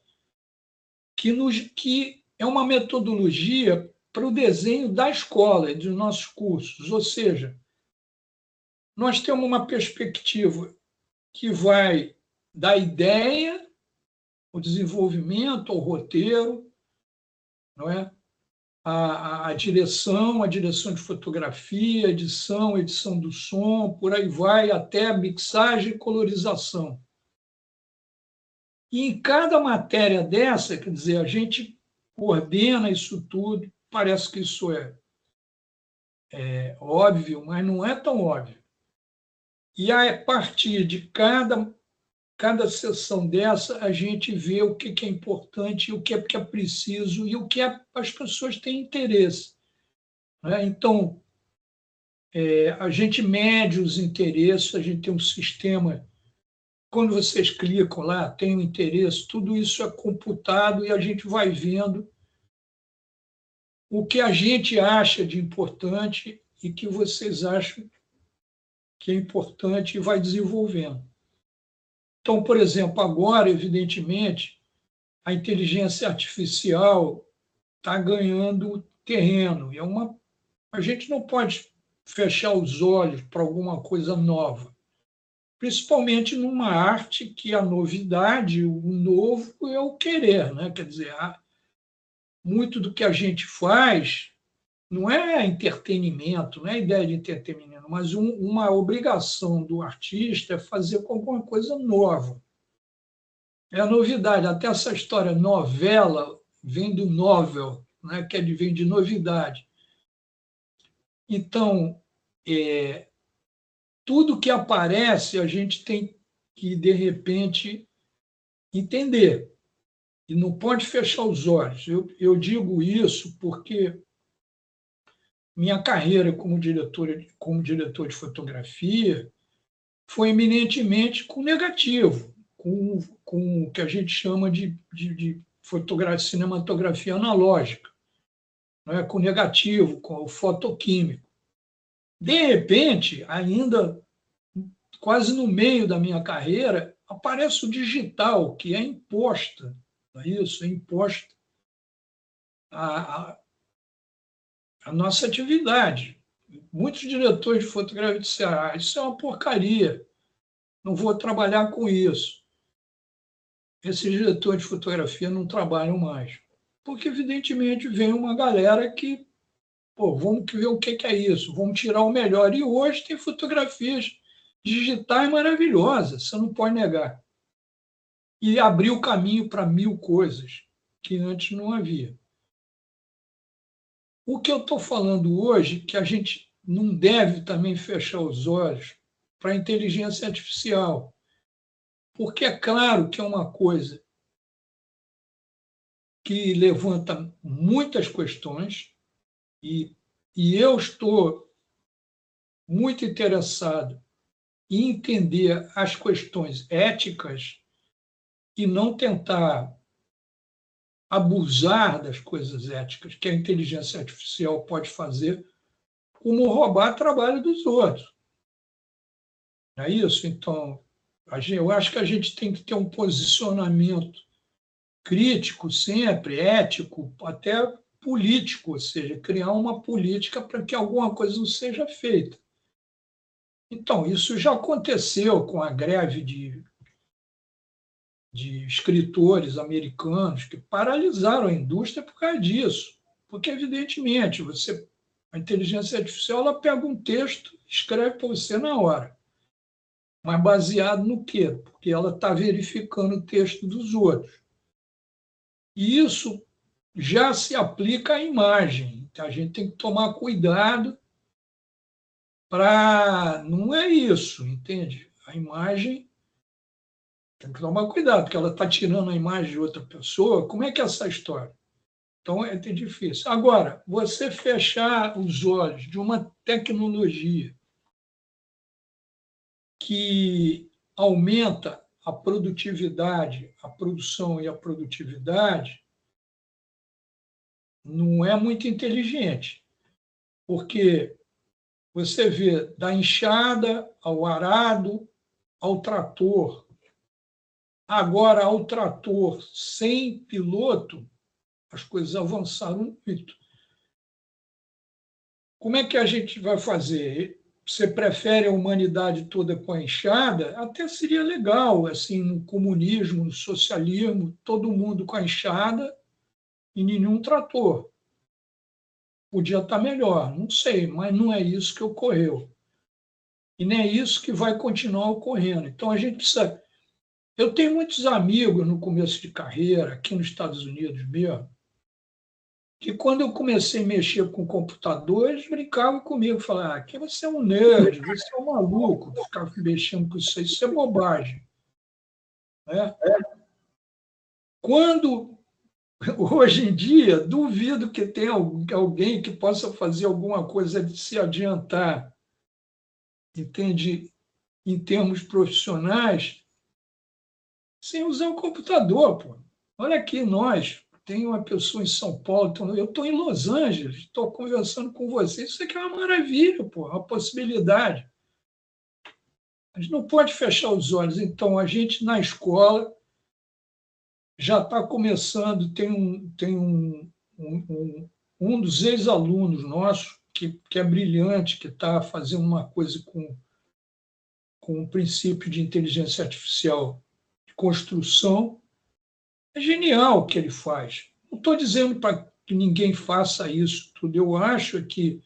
que é uma metodologia para o desenho da escola, dos nossos cursos. Ou seja, nós temos uma perspectiva que vai da ideia, o desenvolvimento, o roteiro, não é? A direção de fotografia, edição do som, por aí vai, até mixagem e colorização. E em cada matéria dessa, quer dizer, a gente coordena isso tudo, parece que isso é óbvio, mas não é tão óbvio. E a partir de cada sessão dessa, a gente vê o que é importante, o que é preciso e o que as pessoas têm interesse. Então, a gente mede os interesses, a gente tem um sistema. Quando vocês clicam lá, tem o interesse, tudo isso é computado e a gente vai vendo o que a gente acha de importante e que vocês acham que é importante e vai desenvolvendo. Então, por exemplo, agora, evidentemente, a inteligência artificial está ganhando terreno. A gente não pode fechar os olhos para alguma coisa nova, principalmente numa arte que a novidade, o novo é o querer, né? Quer dizer, muito do que a gente faz não é entretenimento, não é ideia de entretenimento, mas uma obrigação do artista é fazer com alguma coisa nova. É a novidade. Até essa história novela vem do novel, né, que advém de novidade. Então, tudo que aparece, a gente tem que, de repente, entender. E não pode fechar os olhos. Eu digo isso porque minha carreira como diretor de fotografia foi eminentemente com negativo, com o que a gente chama de cinematografia analógica, né? Com negativo, com o fotoquímico. De repente, ainda quase no meio da minha carreira, aparece o digital, que é imposta, não é isso? É imposta a nossa atividade. Muitos diretores de fotografia disseram: isso é uma porcaria, não vou trabalhar com isso. Esses diretores de fotografia não trabalham mais, porque, evidentemente, vem uma galera que, vamos ver o que é isso, vamos tirar o melhor. E hoje tem fotografias digitais maravilhosas, você não pode negar. E abriu o caminho para 1000 coisas que antes não havia. O que eu estou falando hoje, que a gente não deve também fechar os olhos para a inteligência artificial, porque é claro que é uma coisa que levanta muitas questões e eu estou muito interessado em entender as questões éticas e não tentar abusar das coisas éticas que a inteligência artificial pode fazer, como roubar trabalho dos outros. Não é isso? Então, eu acho que a gente tem que ter um posicionamento crítico sempre, ético, até político, ou seja, criar uma política para que alguma coisa não seja feita. Então, isso já aconteceu com a greve de escritores americanos que paralisaram a indústria por causa disso. Porque, evidentemente, a inteligência artificial ela pega um texto e escreve para você na hora. Mas baseado no quê? Porque ela está verificando o texto dos outros. E isso já se aplica à imagem. Então, a gente tem que tomar cuidado para... Não é isso, entende? A imagem... Tem que tomar cuidado, porque ela está tirando a imagem de outra pessoa. Como é que é essa história? Então, é difícil. Agora, você fechar os olhos de uma tecnologia que aumenta a produtividade, a produção e a produtividade, não é muito inteligente, porque você vê da enxada ao arado, ao trator, agora ao trator sem piloto, as coisas avançaram muito. Como é que a gente vai fazer? Você prefere a humanidade toda com a enxada? Até seria legal, assim, no comunismo, no socialismo, todo mundo com a enxada e nenhum trator. Podia estar melhor, não sei, mas não é isso que ocorreu. E nem é isso que vai continuar ocorrendo. Então, a gente precisa... Eu tenho muitos amigos no começo de carreira, aqui nos Estados Unidos mesmo, que quando eu comecei a mexer com computador, eles brincavam comigo, falavam: que você é um nerd, você é um maluco, ficar mexendo com isso é bobagem. Né? Quando, hoje em dia, duvido que tenha alguém que possa fazer alguma coisa de se adiantar, entende? Em termos profissionais, sem usar o computador. Pô. Olha aqui, tem uma pessoa em São Paulo, eu estou em Los Angeles, estou conversando com você. Isso aqui é uma maravilha, pô, uma possibilidade. A gente não pode fechar os olhos. Então, a gente, na escola, já está começando, tem um dos ex-alunos nossos, que é brilhante, que está fazendo uma coisa com o princípio de inteligência artificial de construção. É genial o que ele faz. Não estou dizendo para que ninguém faça isso tudo. Eu acho que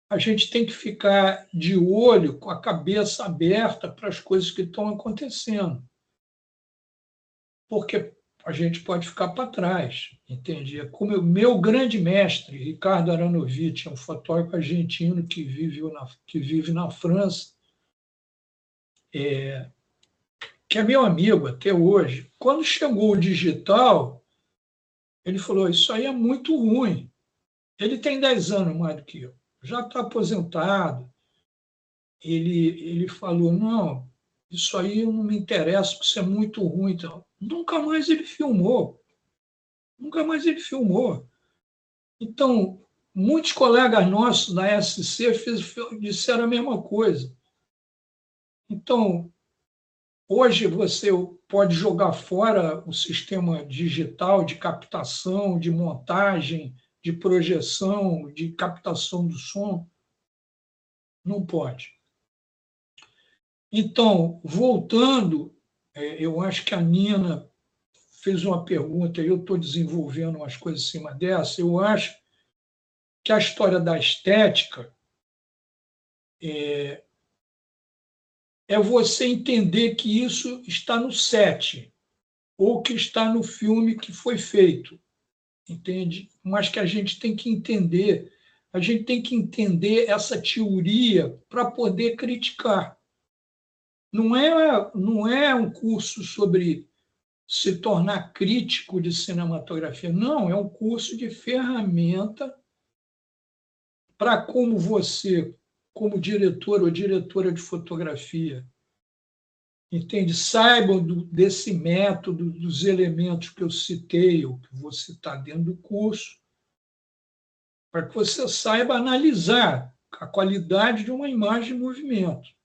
a gente tem que ficar de olho, com a cabeça aberta para as coisas que estão acontecendo. Porque a gente pode ficar para trás, entende? Como o meu grande mestre, Ricardo Aranovich, é um fotógrafo argentino que vive na França, que é meu amigo até hoje. Quando chegou o digital, ele falou, isso aí é muito ruim. Ele tem 10 anos mais do que eu, já está aposentado. Ele falou, não, isso aí não me interessa, porque isso é muito ruim. Então, nunca mais ele filmou. Nunca mais ele filmou. Então, muitos colegas nossos da SC disseram a mesma coisa. Então, hoje você pode jogar fora o sistema digital de captação, de montagem, de projeção, de captação do som. Não pode. Então, voltando, eu acho que a Nina fez uma pergunta, e eu estou desenvolvendo umas coisas em cima dessa. Eu acho que a história da estética é você entender que isso está no set, ou que está no filme que foi feito, entende? Mas que a gente tem que entender essa teoria para poder criticar. Não é um curso sobre se tornar crítico de cinematografia, não, é um curso de ferramenta para como você, como diretor ou diretora de fotografia, entende? Saibam desse método, dos elementos que eu citei, ou que vou citar dentro do curso, para que você saiba analisar a qualidade de uma imagem em movimento.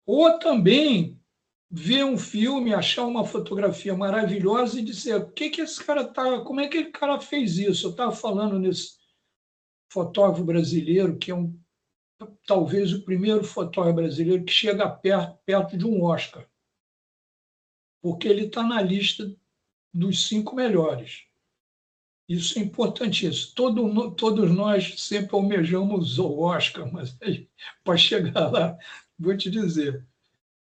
Ou também ver um filme, achar uma fotografia maravilhosa e dizer o que esse cara tá, como é que aquele cara fez isso? Eu estava falando nesse fotógrafo brasileiro, que é talvez o primeiro fotógrafo brasileiro que chega perto de um Oscar, porque ele está na lista dos 5 melhores. Isso é importantíssimo. Todos nós sempre almejamos o Oscar, mas para chegar lá, vou te dizer.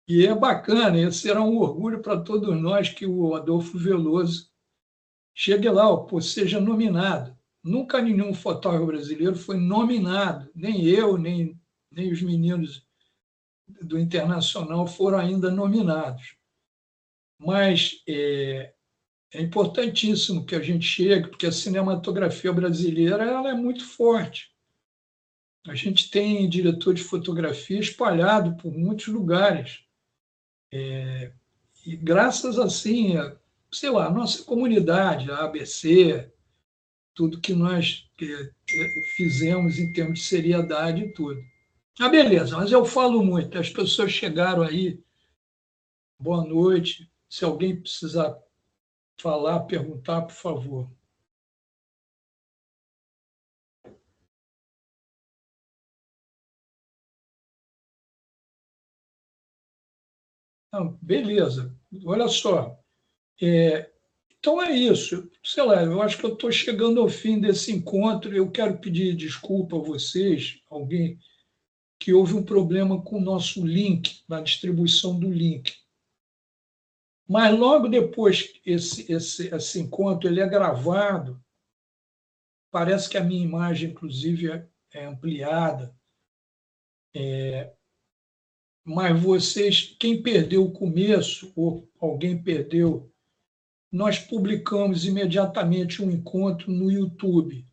E é bacana, esse será um orgulho para todos nós que o Adolfo Veloso chegue lá, seja nominado. Nunca nenhum fotógrafo brasileiro foi nominado, nem eu, nem os meninos do Internacional foram ainda nominados. Mas é importantíssimo que a gente chegue, porque a cinematografia brasileira ela é muito forte. A gente tem diretor de fotografia espalhado por muitos lugares. E graças assim, sei lá, a nossa comunidade, a ABC, tudo que nós fizemos em termos de seriedade e tudo. Beleza, mas eu falo muito, as pessoas chegaram aí, boa noite. Se alguém precisar falar, perguntar, por favor. Não, beleza, olha só. Então é isso. Sei lá, eu acho que eu estou chegando ao fim desse encontro. Eu quero pedir desculpa a vocês, alguém, que houve um problema com o nosso link, na distribuição do link. Mas logo depois esse encontro ele é gravado, parece que a minha imagem, inclusive, é ampliada. Mas vocês, quem perdeu o começo, ou alguém perdeu, nós publicamos imediatamente um encontro no YouTube.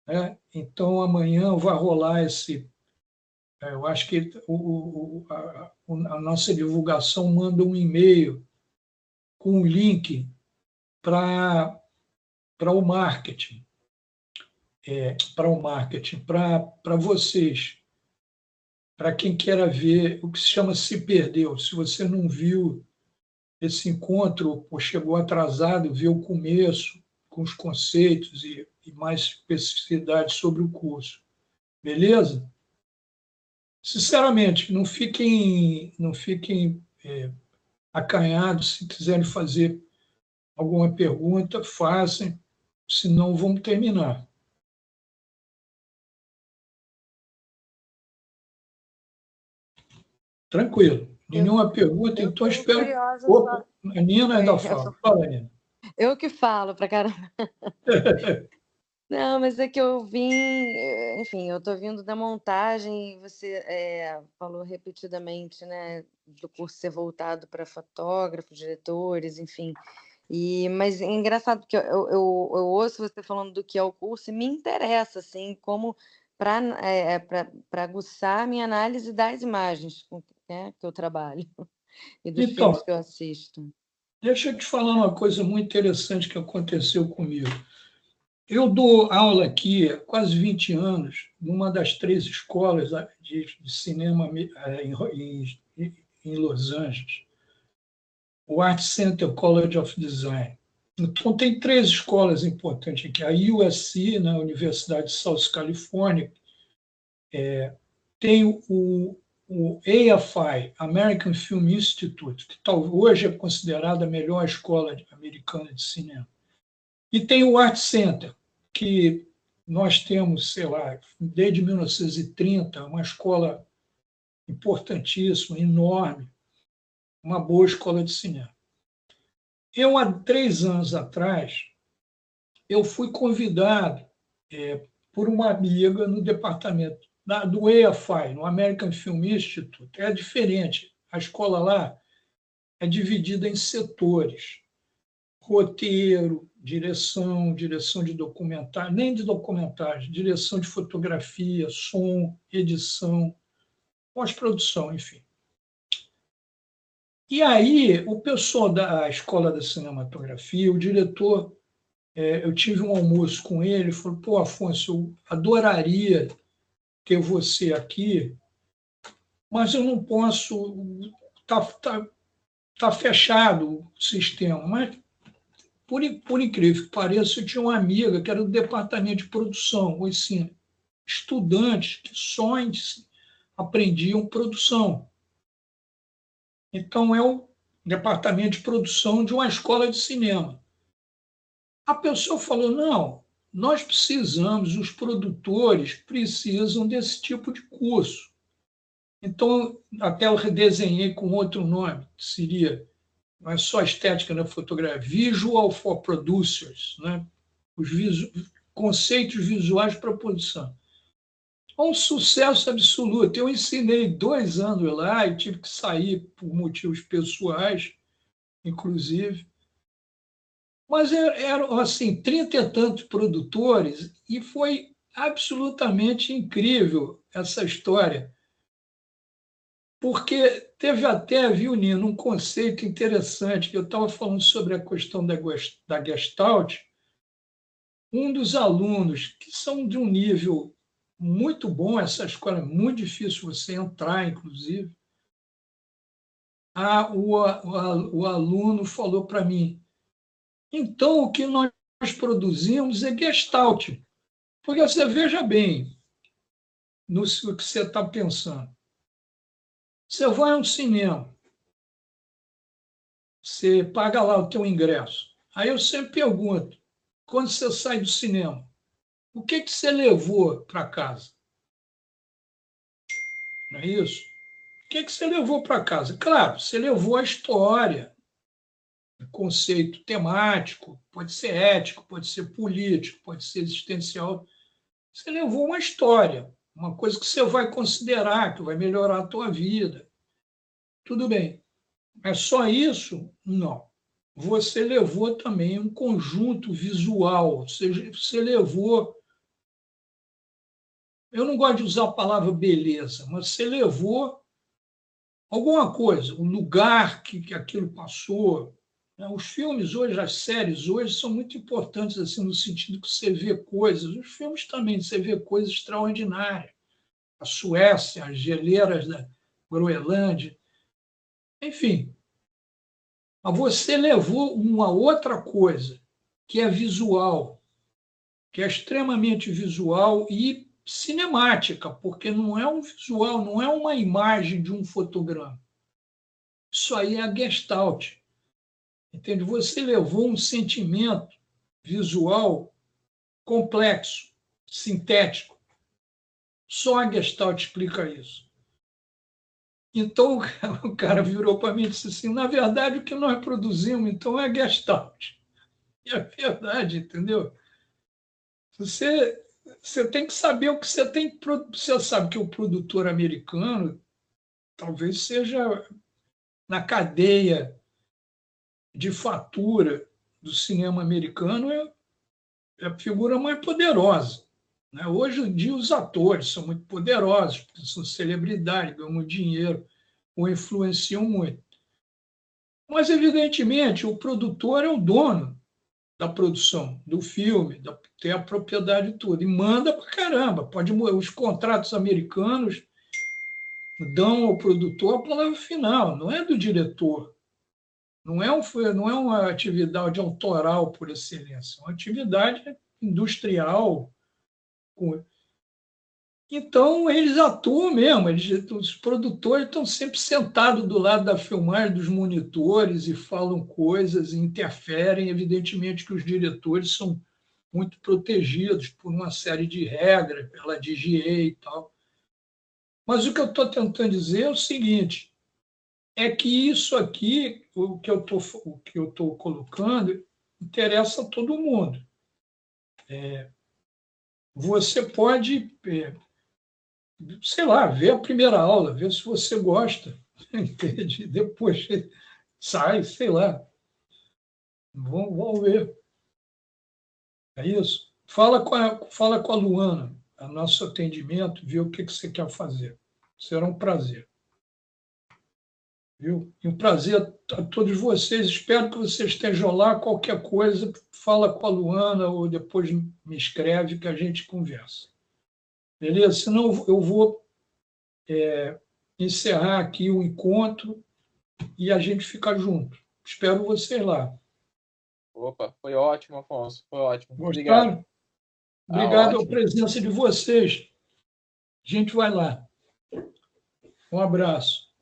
Né? Então, amanhã vai rolar esse. Eu acho que a nossa divulgação manda um e-mail com um link para o marketing, para vocês, para quem queira ver o que se chama Se Perdeu. Se você não viu esse encontro, ou chegou atrasado, viu o começo, com os conceitos e mais especificidades sobre o curso. Beleza? Sinceramente, não fiquem acanhados. Se quiserem fazer alguma pergunta, façam, senão vamos terminar. Tranquilo. Nenhuma pergunta, Eu então tô espero. curiosa Opa, a Nina ainda É, fala. Fala, Nina. eu que falo pra caramba. Não, mas é que eu vim, enfim, eu tô vindo da montagem e você falou repetidamente, né, do curso ser voltado para fotógrafos, diretores, enfim. Mas é engraçado porque eu ouço você falando do que é o curso e me interessa, assim, como para aguçar a minha análise das imagens, né, que eu trabalho e dos filmes Então, que eu assisto. deixa eu te falar uma coisa muito interessante que aconteceu comigo. Eu dou aula aqui há quase 20 anos, numa das 3 escolas de cinema em Los Angeles, o Art Center College of Design. Então, tem 3 escolas importantes aqui. A USC, na Universidade de South California, tem o AFI, American Film Institute, que hoje é considerada a melhor escola americana de cinema. E tem o Art Center, que nós temos, sei lá, desde 1930, uma escola importantíssima, enorme, uma boa escola de cinema. Eu, há 3 anos atrás, eu fui convidado por uma amiga no departamento do AFI, no American Film Institute. É diferente. A escola lá é dividida em setores. Roteiro, direção de documentário, nem de documentário, direção de fotografia, som, edição, pós-produção, enfim. E aí, o pessoal da Escola da Cinematografia, o diretor, eu tive um almoço com ele, falou: pô, Afonso, eu adoraria ter você aqui, mas eu não posso, tá fechado o sistema. Mas, por incrível que pareça, eu tinha uma amiga que era do departamento de produção, assim, estudantes que só aprendiam produção. Então, é o departamento de produção de uma escola de cinema. A pessoa falou: não, nós precisamos, os produtores precisam desse tipo de curso. Então, até eu redesenhei com outro nome, que seria, não é só estética na fotografia, Visual for Producers, né? Os conceitos visuais para produção. Um sucesso absoluto. Eu ensinei 2 anos lá e tive que sair por motivos pessoais, inclusive. Mas eram, assim, 30 e tantos produtores e foi absolutamente incrível essa história. Porque teve até, viu, Nino, um conceito interessante, que eu estava falando sobre a questão da Gestalt. Um dos alunos, que são de um nível muito bom, essa escola é muito difícil você entrar, inclusive, o aluno falou para mim: então, o que nós produzimos é Gestalt. Porque você veja bem no que você está pensando. Você vai a um cinema, você paga lá o teu ingresso. Aí eu sempre pergunto, quando você sai do cinema, o que você levou para casa? Não é isso? O que você levou para casa? Claro, você levou a história, o conceito temático, pode ser ético, pode ser político, pode ser existencial. Você levou uma história, uma coisa que você vai considerar, que vai melhorar a tua vida. Tudo bem. É só isso? Não. Você levou também um conjunto visual, ou seja, você levou. Eu não gosto de usar a palavra beleza, mas você levou alguma coisa, o lugar que aquilo passou. Os filmes hoje, as séries hoje, são muito importantes assim, no sentido que você vê coisas. Os filmes também, você vê coisas extraordinárias. A Suécia, as geleiras da Groenlândia, enfim. Mas você levou uma outra coisa, que é visual, que é extremamente visual e cinemática, porque não é um visual, não é uma imagem de um fotograma. Isso aí é a Gestalt. Entende? Você levou um sentimento visual complexo, sintético. Só a Gestalt explica isso. Então, o cara virou para mim e disse assim, na verdade, o que nós produzimos, então, é Gestalt. E é verdade, entendeu? Você tem que saber o que você tem. Você sabe que o produtor americano talvez seja na cadeia de fatura do cinema americano é a figura mais poderosa. Né? Hoje em dia os atores são muito poderosos, são celebridades, ganham dinheiro, ou influenciam muito. Mas, evidentemente, o produtor é o dono da produção, do filme, tem a propriedade de tudo, e manda para caramba. Os contratos americanos dão ao produtor a palavra final, não é do diretor. Não é uma atividade autoral por excelência, é uma atividade industrial. Então, eles atuam mesmo, os produtores estão sempre sentados do lado da filmagem, dos monitores, e falam coisas, e interferem. Evidentemente que os diretores são muito protegidos por uma série de regras, pela DGA e tal. Mas o que eu estou tentando dizer é o seguinte, é que isso aqui, o que eu estou colocando, interessa a todo mundo. Você pode, sei lá, ver a primeira aula, ver se você gosta, entende? Depois sai, sei lá. Vamos ver. É isso. Fala com a Luana, a nosso atendimento, vê o que você quer fazer. Será um prazer. Viu? E um prazer a todos vocês. Espero que vocês estejam lá. Qualquer coisa, fala com a Luana ou depois me escreve que a gente conversa. Beleza? Senão eu vou encerrar aqui o encontro e a gente fica junto. Espero vocês lá. Opa, foi ótimo, Afonso. Foi ótimo. Gostaram? Obrigado. Obrigado pela Ótimo. presença de vocês. A gente vai lá. Um abraço.